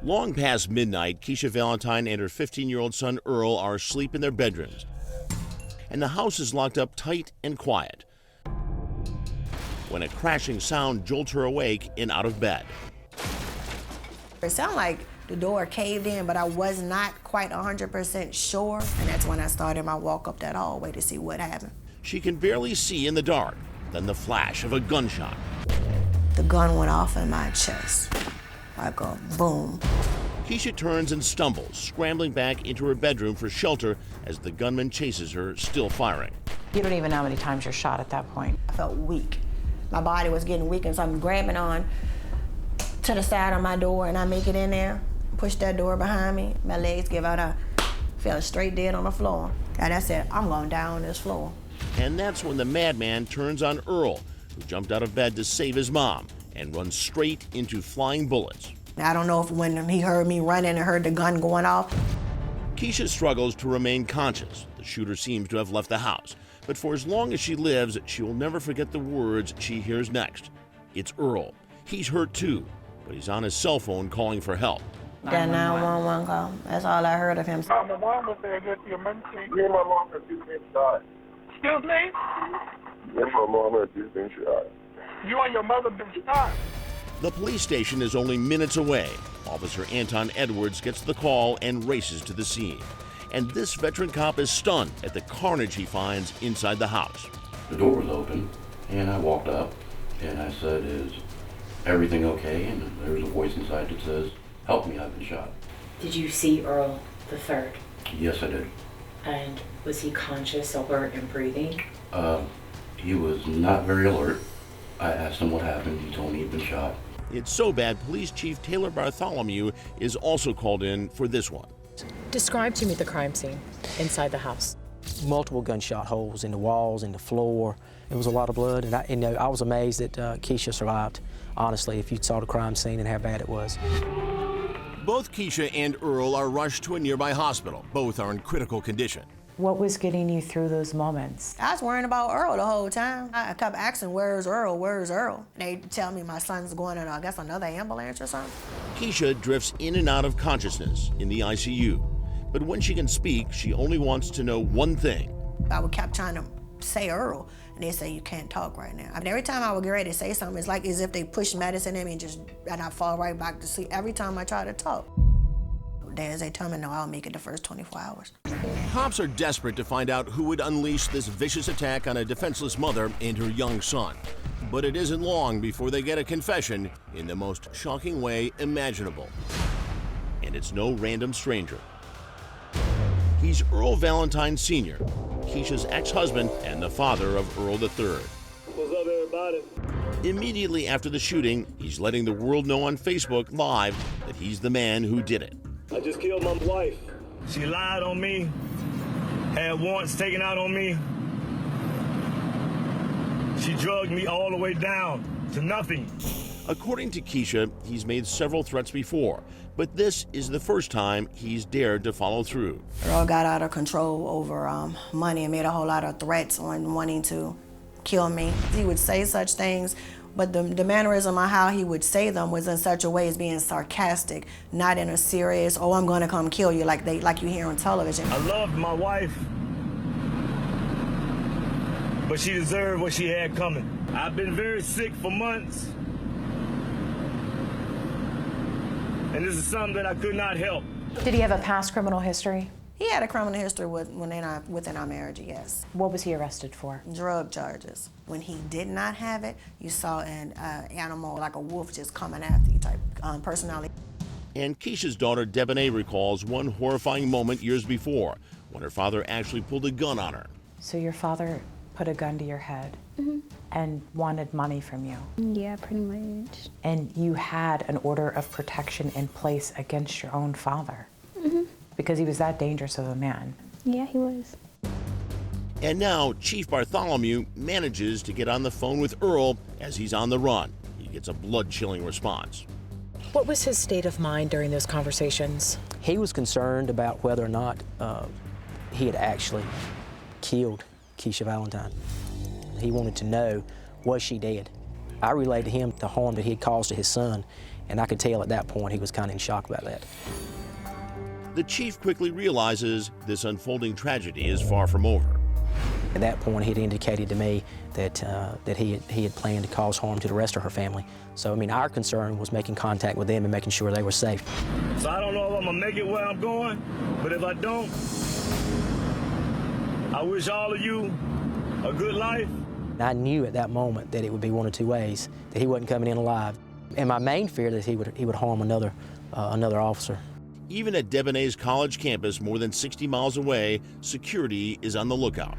Long past midnight, Keisha Valentine and her 15-year-old son Earl are asleep in their bedrooms, and the house is locked up tight and quiet when a crashing sound jolts her awake and out of bed. It sounded like the door caved in, but I was not quite 100% sure, and that's when I started my walk up that hallway to see what happened. She can barely see in the dark, then the flash of a gunshot. The gun went off in my chest, like a boom. Keisha turns and stumbles, scrambling back into her bedroom for shelter as the gunman chases her, still firing. You don't even know how many times you're shot at that point. I felt weak. My body was getting weak, and so I'm grabbing on to the side of my door, and I make it in there, push that door behind me. My legs give out, I fell straight dead on the floor. And I said, I'm going down on this floor. And that's when the madman turns on Earl, who jumped out of bed to save his mom and runs straight into flying bullets. I don't know if when he heard me running and heard the gun going off. Keisha struggles to remain conscious. The shooter seems to have left the house, but for as long as she lives, she will never forget the words she hears next. It's Earl. He's hurt too, but he's on his cell phone calling for help. That 911 call, that's all I heard of him. My mom was there with the emergency. Me and my mom had just been shot. Excuse me? Me and my mom had just been shot. You and your mother been shot. The police station is only minutes away. Officer Anton Edwards gets the call and races to the scene. And this veteran cop is stunned at the carnage he finds inside the house. The door was open, and I walked up, and I said, "Is everything okay?" And there's a voice inside that says, "Help me, I've been shot." Did you see Earl III? Yes, I did. And was he conscious, alert, and breathing? He was not very alert. I asked him what happened. He told me he'd been shot. It's so bad, Police Chief Taylor Bartholomew is also called in for this one. Describe to me the crime scene inside the house. Multiple gunshot holes in the walls, in the floor. There was a lot of blood, and I was amazed that Keisha survived, honestly, if you saw the crime scene and how bad it was. Both Keisha and Earl are rushed to a nearby hospital. Both are in critical condition. What was getting you through those moments? I was worrying about Earl the whole time. I kept asking, where's Earl, where's Earl? They tell me my son's going in, I guess, another ambulance or something. Keisha drifts in and out of consciousness in the ICU. But when she can speak, she only wants to know one thing. I would kept trying to say Earl, and they say you can't talk right now. I mean, every time I would get ready to say something, it's like as if they push medicine in me and I fall right back to sleep every time I try to talk. They tell me, no, I'll make it the first 24 hours. Cops are desperate to find out who would unleash this vicious attack on a defenseless mother and her young son. But it isn't long before they get a confession in the most shocking way imaginable. And it's no random stranger. He's Earl Valentine Sr., Keisha's ex-husband and the father of Earl III. What's up, everybody? Immediately after the shooting, he's letting the world know on Facebook Live that he's the man who did it. I just killed my wife. She lied on me, had warrants taken out on me. She drugged me all the way down to nothing. According to Keisha, he's made several threats before, but this is the first time he's dared to follow through. Earl got out of control over money and made a whole lot of threats on wanting to kill me. He would say such things, but the mannerism of how he would say them was in such a way as being sarcastic, not in a serious, oh, I'm gonna come kill you like you hear on television. I loved my wife, but she deserved what she had coming. I've been very sick for months, and this is something that I could not help. Did he have a past criminal history? He had a criminal history within our marriage, yes. What was he arrested for? Drug charges. When he did not have it, you saw an animal, like a wolf, just coming after you type personality. And Keisha's daughter Debonair recalls one horrifying moment years before, when her father actually pulled a gun on her. So your father put a gun to your head and wanted money from you? Yeah, pretty much. And you had an order of protection in place against your own father? Because he was that dangerous of a man. Yeah, he was. And now Chief Bartholomew manages to get on the phone with Earl as he's on the run. He gets a blood-chilling response. What was his state of mind during those conversations? He was concerned about whether or not he had actually killed Keisha Valentine. He wanted to know, was she dead? I relayed to him the harm that he had caused to his son, And I could tell at that point he was kind of in shock about that. The chief quickly realizes this unfolding tragedy is far from over. At that point, he had indicated to me that he had planned to cause harm to the rest of her family. So, I mean, our concern was making contact with them and making sure they were safe. So I don't know if I'm gonna make it where I'm going, but if I don't, I wish all of you a good life. I knew at that moment that it would be one of two ways, that he wasn't coming in alive. And my main fear that he would harm another officer. Even at Debonairs College campus, more than 60 miles away, security is on the lookout.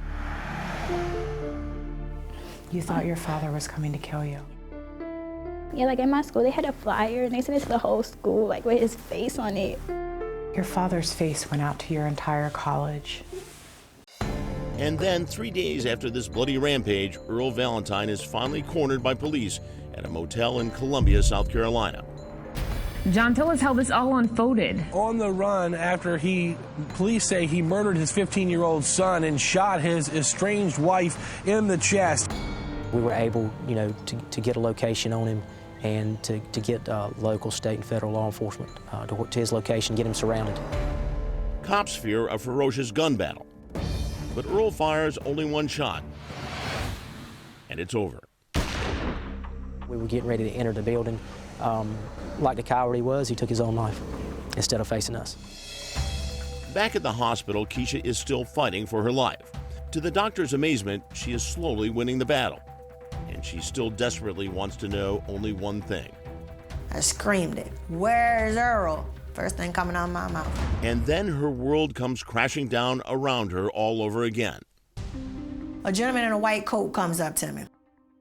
You thought your father was coming to kill you? Yeah, like in my school, they had a flyer and they sent it to the whole school, like with his face on it. Your father's face went out to your entire college. And then 3 days after this bloody rampage, Earl Valentine is finally cornered by police at a motel in Columbia, South Carolina. John, tell us how this all unfolded. On the run after police say he murdered his 15-year-old son and shot his estranged wife in the chest. We were able, to get a location on him and to get local, state, and federal law enforcement to his location, get him surrounded. Cops fear a ferocious gun battle, but Earl fires only one shot, and it's over. We were getting ready to enter the building. Like the coward he was, he took his own life instead of facing us. Back at the hospital, Keisha is still fighting for her life. To the doctor's amazement, she is slowly winning the battle, and she still desperately wants to know only one thing. I screamed it, "Where's Earl?" First thing coming out of my mouth. And then her world comes crashing down around her all over again. A gentleman in a white coat comes up to me.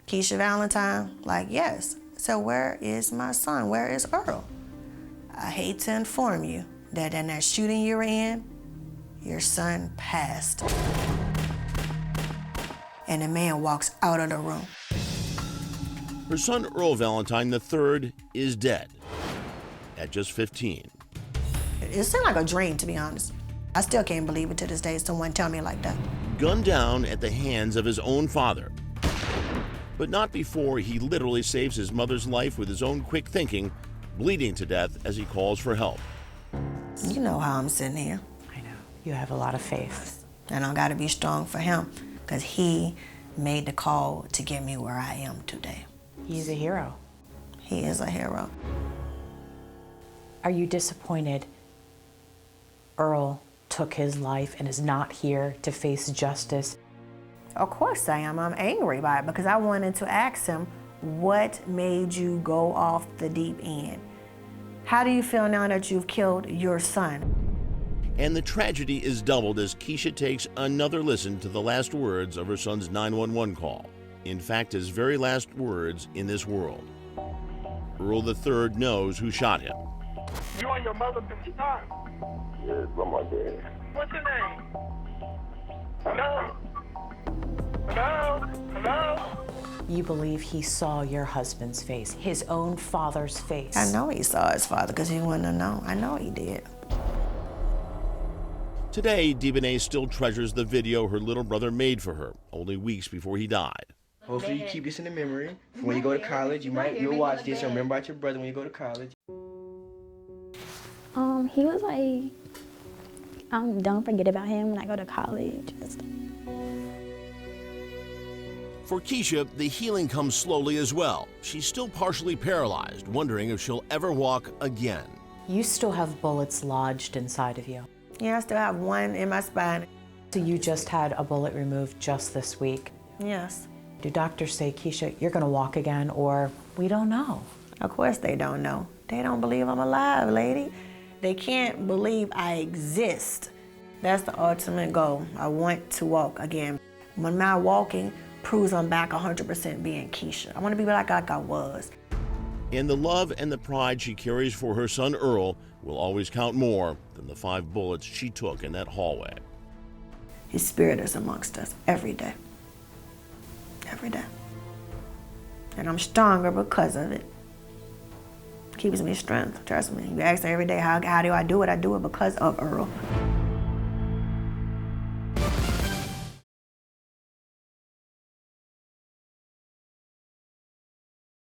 "Keisha Valentine?" Like, yes. So where is my son? Where is Earl? I hate to inform you that in that shooting you were in, your son passed. And the man walks out of the room. Her son Earl Valentine III is dead at just 15. It seemed like a dream, to be honest. I still can't believe it to this day, someone tell me like that. Gunned down at the hands of his own father. But not before he literally saves his mother's life with his own quick thinking, bleeding to death as he calls for help. You know how I'm sitting here. I know. You have a lot of faith. And I gotta be strong for him, because he made the call to get me where I am today. He's a hero. He is a hero. Are you disappointed Earl took his life and is not here to face justice? Of course I am. I'm angry by it because I wanted to ask him, what made you go off the deep end? How do you feel now that you've killed your son? And the tragedy is doubled as Keisha takes another listen to the last words of her son's 911 call. In fact, his very last words in this world. Earl III knows who shot him. You and your mother been shot? Yes, by my dad. What's your name? Hello? Hello? Hello? You believe he saw your husband's face, his own father's face. I know he saw his father because he wouldn't have known. I know he did. Today, Debonairs still treasures the video her little brother made for her only weeks before he died. Hopefully you keep this in the memory. When you go to college, you'll watch this and remember about your brother when you go to college. He was like, don't forget about him when I go to college. For Keisha, the healing comes slowly as well. She's still partially paralyzed, wondering if she'll ever walk again. You still have bullets lodged inside of you. Yeah, I still have one in my spine. So you just had a bullet removed just this week? Yes. Do doctors say, Keisha, you're gonna walk again, or we don't know? Of course they don't know. They don't believe I'm alive, lady. They can't believe I exist. That's the ultimate goal. I want to walk again. When my walking proves I'm back 100% being Keisha. I want to be like I was. And the love and the pride she carries for her son Earl will always count more than the 5 bullets she took in that hallway. His spirit is amongst us every day. Every day. And I'm stronger because of it. Keeps me strength, trust me. You ask me every day, how do I do it? I do it because of Earl.